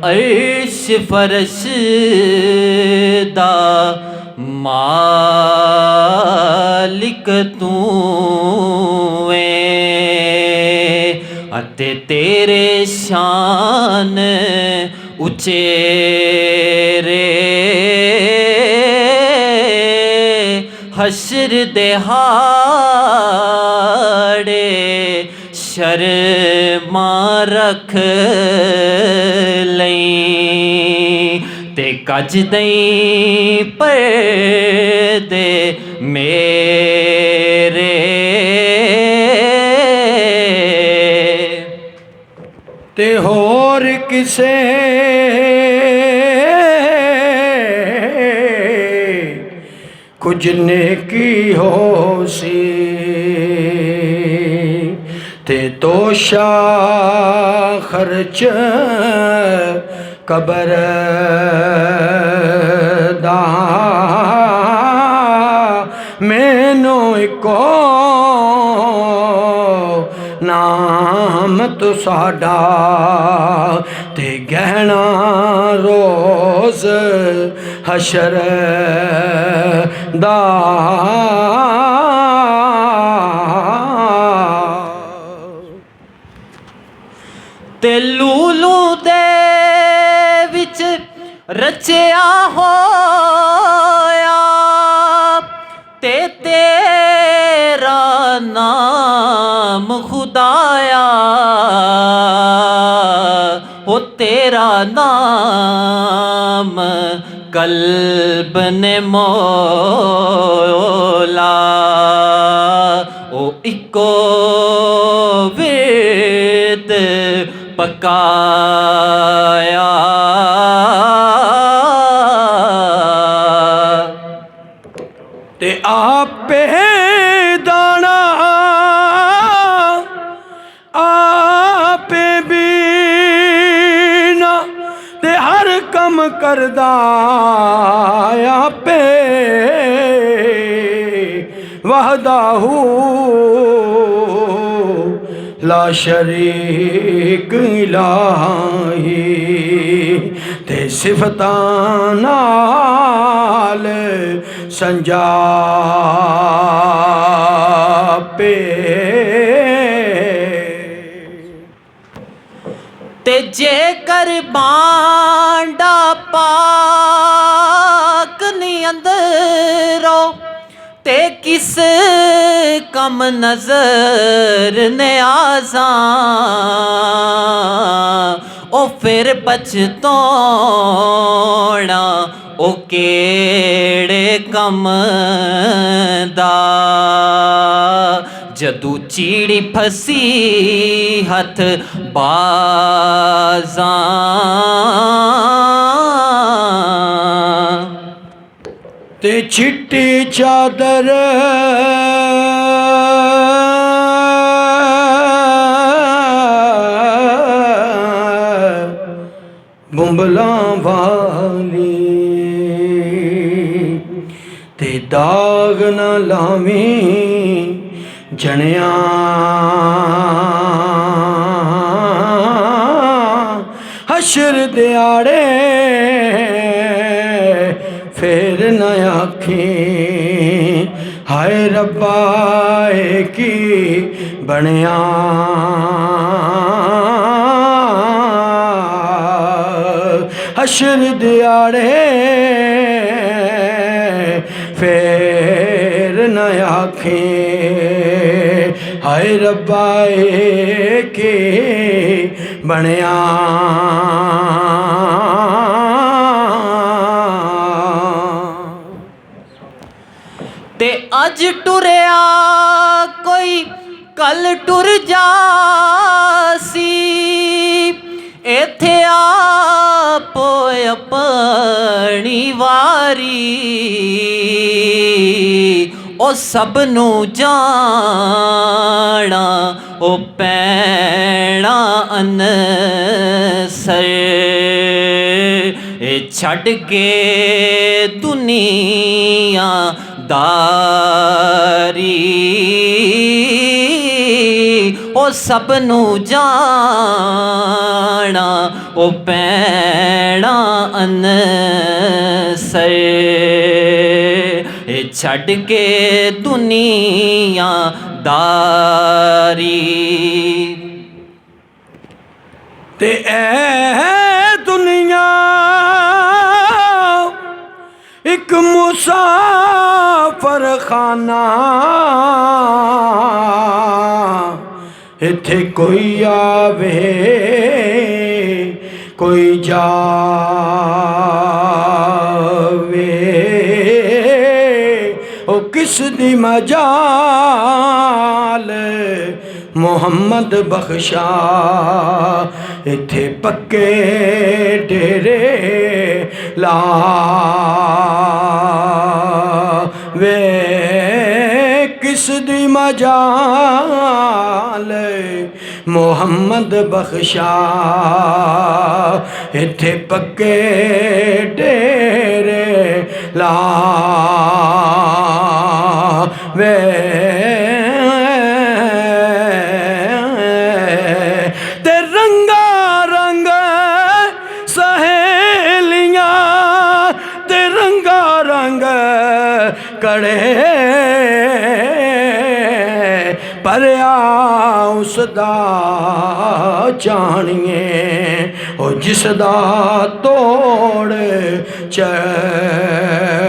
अर्श फरश दा मालिक तू अते तेरे शान उचेरे हशर दिहाड़े शर्मा रख लई ते कज दई पर्दे मेरे ते होर किसे कुछ नेकी हो सी ते तोशा खर्च कबर दा मैनू इको नाम तो साडा ते गहना रोज हशर दा ते लूलू दे विच रचिया होया ते तेरा नाम खुदाया ओ तेरा नाम कल्ब ने मौला ओ इको वेद पकाया ते आपे दाना आपे बीना ते हर कम करदा आपे वहदाहू ला शरीक इलाही ते सिफतां नाल संजापे ते जेकर बांडा पाक नी अंदरो ते किस कम नजर ने आजा ओ फिर पछतोना ओ केड़े कम दा जदू चीड़ी फसी हथ बाजा ते चिट्टी चादर बुंबला वाली ते दाग न लावी जनिया हशर दिहाड़े फिर न आखी हाय रब्बा की बनिया हशर दिहाड़े फिर न आखी हाय रब्बा की बनिया ते अज टुरिया कोई कल टुर जासी इत्थे आप अपनी वारी ओ सबनू जाना ओ पैना अनसर छड़ के दुनिया दारी ਉਹ ਸਭ ਨੂੰ ਜਾਣਾ ਉਹ ਪੈਣਾ ਅਨਸਰ ਇਹ ਛੱਡ ਕੇ ਦੁਨੀਆਦਾਰੀ ਤੇ ਐ ਦੁਨੀਆ ਇੱਕ ਮੁਸਾਫਰ ਖਾਨਾ ਇੱਥੇ ਕੋਈ ਆਵੇ ਕੋਈ ਜਾਵੇ ਉਹ ਕਿਸ ਦੀ ਮਜਾਲ ਮੁਹੰਮਦ ਬਖਸ਼ਾ ਇੱਥੇ ਪੱਕੇ ਡੇਰੇ ਲਾਵੇ ਕਿਸ ਦੀ ਮਜਾਲ ਮੁਹੰਮਦ ਬਖਸ਼ਾ ਇੱਥੇ ਪੱਕੇ ਡੇਰੇ ਲਾਵੇ ਕੜੇ ਪਰਿਆ ਉਸ ਦਾ ਜਾਣੀਏ ਉਹ ਜਿਸ ਦਾ ਤੋੜ ਚੜਿਆ